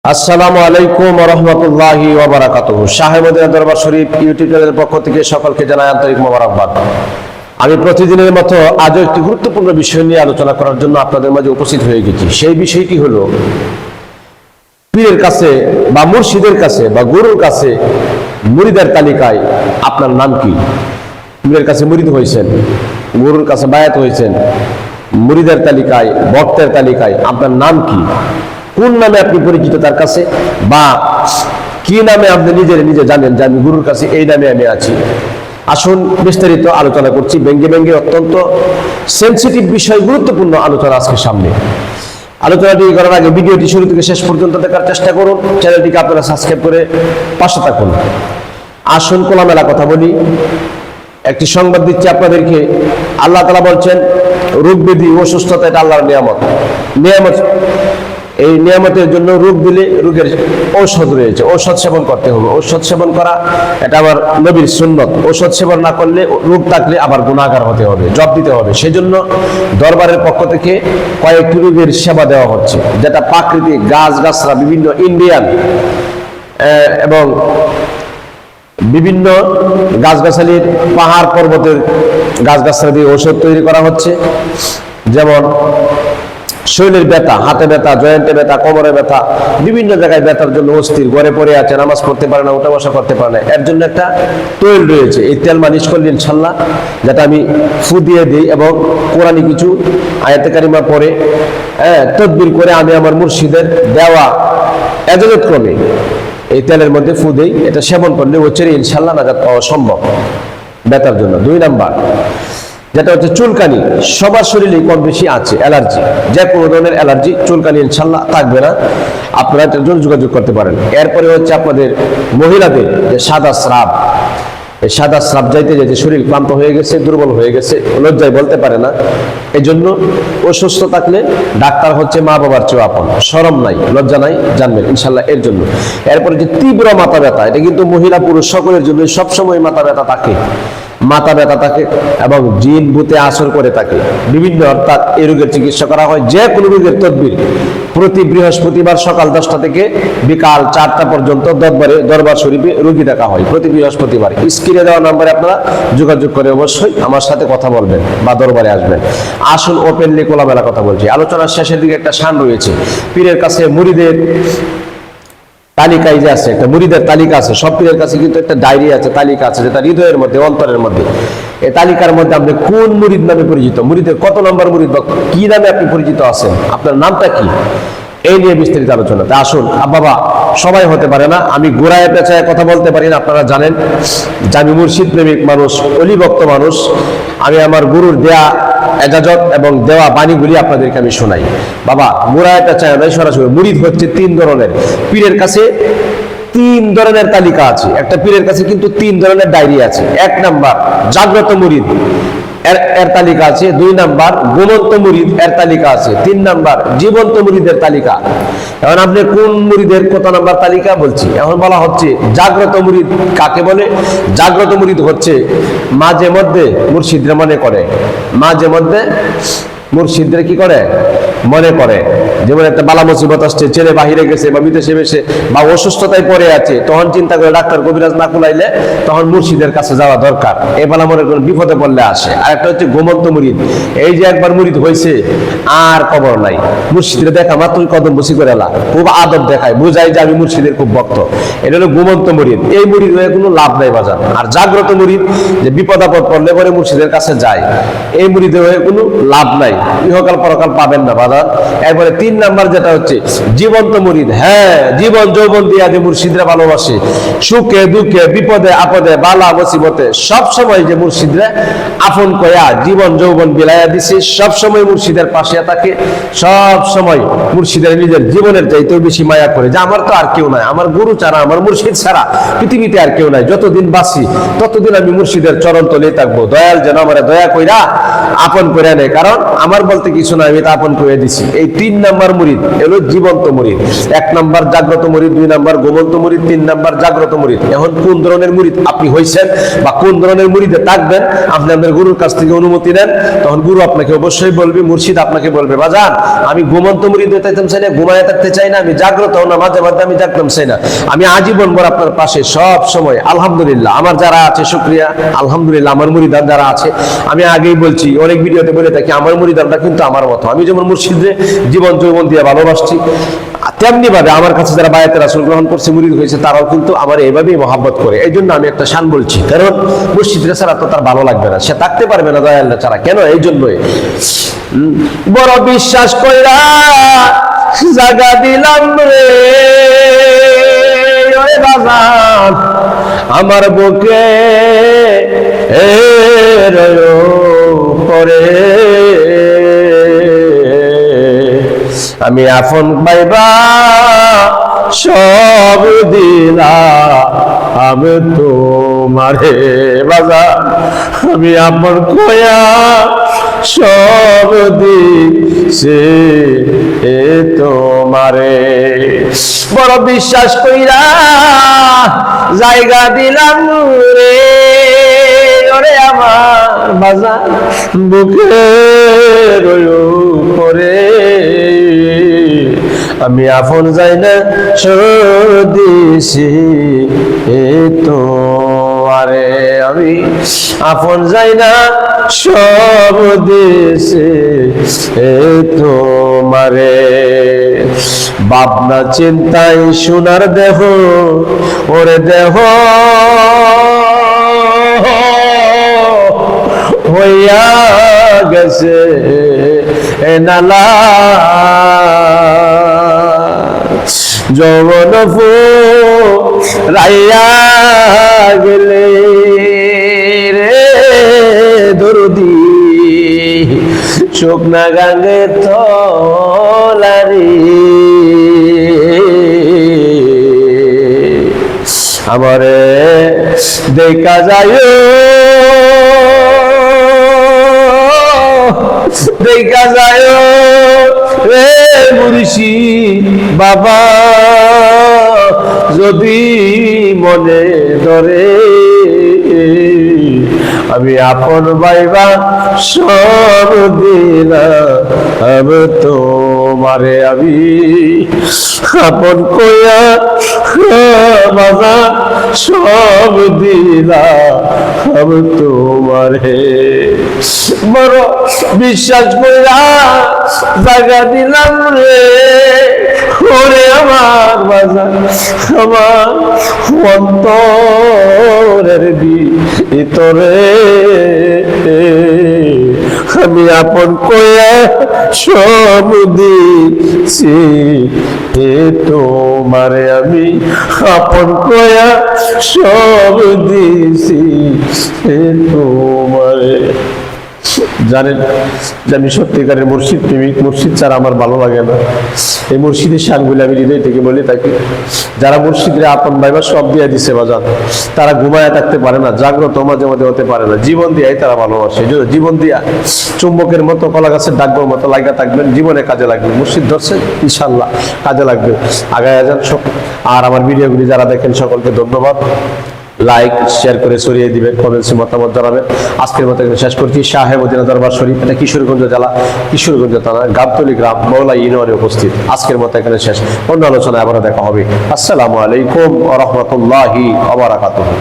আসসালামু আলাইকুম ওয়া রাহমাতুল্লাহি ওয়া বারাকাতুহু। শাহে মদিনা দরবার শরীফ ইউটিউব চ্যানেলের পক্ষ থেকে সকলকে জানাই আন্তরিক মোবারকবাদ। আমি প্রতিদিনের মতো আজও একটি গুরুত্বপূর্ণ বিষয় নিয়ে আলোচনা করার জন্য আপনাদের মাঝে উপস্থিত হয়ে গেছি। সেই বিষয়টি হলো পীরের কাছে বা মুর্শিদের কাছে বা গুরুর কাছে মুরিদের তালিকায় আপনার নাম কি? পীরের কাছে মুরিদ হয়েছেন, গুরুর কাছে বায়াত হয়েছেন, মুরিদের তালিকায়, ভক্তের তালিকায় আপনার নাম কি? কোন নামে আপনি পরিচিত তার কাছে, বা কি নামে আপনি নিজে জানেন যে আমি গুরুর কাছে এই নামে আমি আছি? আসুন বিস্তারিত আলোচনা করছি, ব্যঙ্গে অত্যন্ত সেন্সিটিভ বিষয়, গুরুত্বপূর্ণ আলোচনা আজকে সামনে। আলোচনাটি করার আগে ভিডিওটি শুরু থেকে শেষ পর্যন্ত দেখার চেষ্টা করুন, চ্যানেলটিকে আপনারা সাবস্ক্রাইব করে পাশে থাকুন। আসুন খোলামেলা কথা বলি। একটি সংবাদ দিচ্ছি আপনাদেরকে। আল্লাহ তাআলা বলছেন রোগ ব্যাধি অসুস্থতা এটা আল্লাহর নিয়ামত। এই নিয়ামতের জন্য রোগ দিলে রোগের ঔষধ রয়েছে, ঔষধ সেবন করতে হবে। ঔষধ সেবন করা এটা আবার নবীর সুন্নত। ঔষধ সেবন না করলে, রোগ থাকলে আবার গুনাহগার হতে হবে, জব দিতে হবে। সেই জন্য দরবারের পক্ষ থেকে কয়েকটি রোগের সেবা দেওয়া হচ্ছে, যেটা প্রাকৃতিক গাছগাছরা, বিভিন্ন ইন্ডিয়ান এবং বিভিন্ন গাছগাছালির, পাহাড় পর্বতের গাছগাছরা দিয়ে ঔষধ তৈরি করা হচ্ছে। যেমন শরীরের ব্যথা, হাতে ব্যথা, জয়েন্টে ব্যথা, কোমরে ব্যথা, বিভিন্ন জায়গায় ব্যথার জন্য অস্থির, ঘরে পড়ে আছে, নামাজ পড়তে পারে না, উঠা বসা করতে পারে না, এর জন্য একটা তৈল রয়েছে। এই তেল মালিশ করলে ইনশাল্লাহ, যেটা আমি ফু দিয়ে দিই এবং কোরআনি কিছু আয়াতে কারিমা পড়ে তদবির করে আমি আমার মুর্শিদের দেওয়া এজাজত ক্রমে এই তেলের মধ্যে ফু দেই। এটা সেবন করলে ওচেরে ইনশাল্লাহ নাজাত পাওয়া সম্ভব ব্যথার জন্য। 2 নাম্বার যেটা হচ্ছে চুলকানি। সবার শরীরে কম বেশি আছে অ্যালার্জি, যে কোনো ধরনের অ্যালার্জি, চুলকানি ইনশাল্লাহ থাকবে না, আপনারা এটার জন্য যোগাযোগ করতে পারেন। এরপরে হচ্ছে আপনাদের মহিলাদের যে সাদা স্রাব, এই সাদা স্রাব যাইতে যাইতে শরীর ক্লান্ত হয়ে গেছে, দুর্বল হয়ে গেছে, লজ্জায় বলতে পারে না, এই জন্য অসুস্থ থাকলে ডাক্তার হচ্ছে মা বাবার চেয়ে আপন, শরম নাই, লজ্জা নাই, জানবেন ইনশাল্লাহ এর জন্য। এরপরে যে তীব্র মাথা ব্যথা, এটা কিন্তু মহিলা পুরুষ সকলের জন্য সবসময় মাথা ব্যথা থাকে, এবং জিন ভূতে আসর করে থাকে বিভিন্ন। অর্থাৎ এই রোগের চিকিৎসা করা হয়। যে কোনো রোগের তদবির প্রতি বৃহস্পতিবার সকাল 10টা থেকে বিকাল 4টা পর্যন্ত দরবার শরীফে রোগী দেখা হয় প্রতি বৃহস্পতিবার। স্ক্রিনে দেওয়া নম্বরে আপনারা যোগাযোগ করে অবশ্যই আমার সাথে কথা বলবেন বা দরবারে আসবেন। আসুন ওপেনলি খোলামেলা কথা বলছি। আলোচনার শেষের দিকে একটা শান রয়েছে। পীরের কাছে মুরিদের তালিকায় যে আছে, একটা মুরিদের তালিকা আছে। সব পীরের কাছে কিন্তু একটা ডায়েরি আছে, তালিকা আছে, যেটা হৃদয়ের মধ্যে, অন্তরের মধ্যে। এই তালিকার মধ্যে আপনি কোন মুরিদ নামে পরিচিত, মুরিদের কত নম্বর মুরিদ বা কি নামে আপনি পরিচিত আছেন, আপনার নামটা কি, এই নিয়ে বিস্তারিত আলোচনা। তা আসুন। বাবা, সবাই হতে পারে না, আমি গোড়ায় পেঁচায় কথা বলতে পারি না। আপনারা জানেন যে আমি মুর্শিদ প্রেমিক মানুষ, অলিভক্ত মানুষ। আমি আমার গুরুর দেয়া এজাজত এবং দেওয়া বাণীগুলি আপনাদেরকে আমি শোনাই। বাবা, গোড়ায় পেঁচায় নয়, সরাসরি। মুরিদ হচ্ছে 3 ধরনের। পীরের কাছে 3 ধরনের তালিকা আছে। একটা পীরের কাছে কিন্তু 3 ধরনের ডায়েরি আছে। 1 নাম্বার জাগ্রত মুরিদ, এর তালিকা আছে। 2 নাম্বার ঘুমন্ত মুরিদ, এর তালিকা আছে। 3 নাম্বার জীবন্ত মুরিদের তালিকা। এখন আপনি কোন মুরিদের কত নাম্বার তালিকা বলছি। এখন বলা হচ্ছে জাগ্রত মুরিদ কাকে বলে? জাগ্রত মুরিদ হচ্ছে মাঝে মধ্যে মুর্শিদরা মনে করে, মাঝে মধ্যে মুর্শিদরা কি করে, মনে করে। যেমন একটা বালা মুসিবত আসছে, ছেলে বাহিরে গেছে বা বিদেশে বেশে বা অসুস্থতায় পড়ে আছে, তখন চিন্তা করে ডাক্তার কবিরাজ না কুলাইলে তখন মুর্শিদের কাছে যাওয়া দরকার। এই বালা মনে করেন বিপদে পড়লে আসে। আর একটা হচ্ছে ঘুমন্ত মুরিদ। এই যে একবার মুরিদ হয়েছে আর খবর নাই, মুর্শিদের দেখা মাত্রই কদম বসি করে এলা, খুব আদব দেখায়, বুঝাই যে আমি মুর্শিদের খুব ভক্ত। এটা হলো ঘুমন্ত মুরিদ। এই মুরিদ হয়ে কোনো লাভ নাই বাজার। আর জাগ্রত মুরিদ, যে বিপদ আপদ পড়লে পরে মুর্শিদের কাছে যায়, এই মুরিদ হয়ে কোনো লাভ নাই, ইহকাল পরকাল পাবেন না বাজার। এরপরে 3 নাম্বার যেটা হচ্ছে জীবন্ত মুরিদ। হ্যাঁ, জীবন যৌবন দিয়া যে মুর্শিদরা ভালোবাসে, সুখে দুঃখে বিপদে আপদে বালা মুসিবতে সব সময় যে মুর্শিদরা আপন কয়া জীবন যৌবন বিলাইয়া দিছে, সব সময় মুর্শিদের পাশে থাকে, সব সময় মুর্শিদের নিজের জীবনের চাইতেও বেশি মায়া করে, যে আমার তো আর কেউ নাই, আমার গুরু ছাড়া, আমার মুর্শিদ ছাড়া পৃথিবীতে আর কেউ নাই, যতদিন বাঁচি ততদিন আমি মুর্শিদের চরণ তলেই থাকবো। দয়াল যেন আমার দয়া কইরা আপন করে নেয়, কারণ আমার বলতে কিছু না, আমি তা আপন করে দিছি। এই 3 নাম্বার মুরিদ এলো জীবন্ত মুরিদ। 1 নাম্বার জাগ্রত মুরিদ, 2 নাম্বার ঘুমন্ত মুরিদ, 3 নাম্বার জাগ্রত মুরিদ। এখন কোন ধরনের মুরিদ আপনি হইছেন বা কোন ধরনের মুরিদে থাকবেন, আপনি আপনার গুরুর কাছ থেকে অনুমতি নেন, তখন গুরু আপনাকে অবশ্যই বলবে, মুর্শিদ আপনাকে বলবে, বাজান আমি ঘুমন্ত মুরিদ হতে চাই না, ঘুমায় থাকতে চাই না, আমি জাগ্রত না, মাঝে মাঝে আমি জাগতাম চাই না, আমি আজীবন ভর আপনার পাশে সব সময়। আলহামদুলিল্লাহ আমার যারা আছে শুকরিয়া, আলহামদুলিল্লাহ আমার মুরিদান যারা আছে, আমি আগেই বলছি অনেক ভিডিওতে বলে থাকি আমার মুরিদানটা কিন্তু আমার মতো। আমি যেমন মুর্শিদরে জীবন যৌবন দিয়ে ভালোবাসছি, তেমনি ভাবে আমার কাছে যারা বায়াতে রাসূল গ্রহণ করছে, মুরিদ হয়েছে, তারাও কিন্তু আমার এভাবেই মহব্বত করে। এই জন্য আমি একটা শান বলছি, কারণ মুর্শিদরে ছাড়া তো তার ভালো লাগবে না, সে থাকতে পারবে না দয়াল্লাহ ছাড়া। কেন? এই জন্যই বড় বিশ্বাস কইরা জাগা দিলাম রে ওরে বাজান আমার বুকে পরে, আমি আপন পাইবা সব দিলা আমি তোমারে বাজান, আমি আপন কয়া সব দিছে তোমারে। বড় বিশ্বাস কইরা জায়গা দিলাম রে ওরে আমার বাজান বুকের উপরে, আমি আপন যাই না সদিছি তোমারে, আমি আপন যাই না সব দেশে তোমারে। ভাবনা চিন্তায় সোনার দেহ ওরে দেহ হইয়া গেছে নালা, যৌবন রাইয়া গেলে রে দরদি শুকনা গাঙ্গে তলারি, আমারে দেখা যায় দেখা যায় রে মুর্শিদ বাবা, যদি মনে ধরে আমি আপন ভাইবা সব দিলাম তোমারে, আমি আপন কইয়া বাবা সব দিলাম তোমারে। বড় বিশ্বাস কইরা জায়গা দিলাম রে ওরে আমার বাজার, আমার অন্তরের ভিতরে, আমি আপন কইয়া সব দিছি তোমারে, আমি আপন কইয়া সব দিছি তোমারে। জানেন যে আমি সত্যিকারের মুর্শিদ প্রেমিক, মুর্শিদ ছাড়া আমার ভালো লাগে না। এই মুর্শিদের শানগুলি আমি হৃদয় থেকে বলে থাকি, যারা মুর্শিদরে আপন ভাইবা সব দিয়ে দিছে বাজান, তারা ঘুমায় থাকতে পারে না, জাগ্রত মাঝে মাঝে হতে পারে না, জীবন দিয়াই তারা ভালোবাসে। জীবন দিয়া চুম্বকের মতো কলা গাছের ডাকবার মতো লাগা থাকবেন, জীবনে কাজে লাগবে। মুর্শিদ ধরছেন ইনশাল্লাহ কাজে লাগবে, আগায় যান সব। আর আমার ভিডিওগুলি যারা দেখেন সকলকে ধন্যবাদ, লাইক শেয়ার করে ছড়িয়ে দিবেন, কমেন্টসে মতামত জানাবেন। আজকের মতো এখানে শেষ করছি। শাহে মদিনা দরবার শরীফ, এটা কিশোরগঞ্জ জেলা, কিশোরগঞ্জ থানা, গাবতলী গ্রাম, মৌলা ইউনিয়নে উপস্থিত। আজকের মতো এখানে শেষ, অন্য আলোচনায় আবারও দেখা হবে। আসসালামু আলাইকুম ওয়া রাহমাতুল্লাহি ওয়া বারাকাতুহু।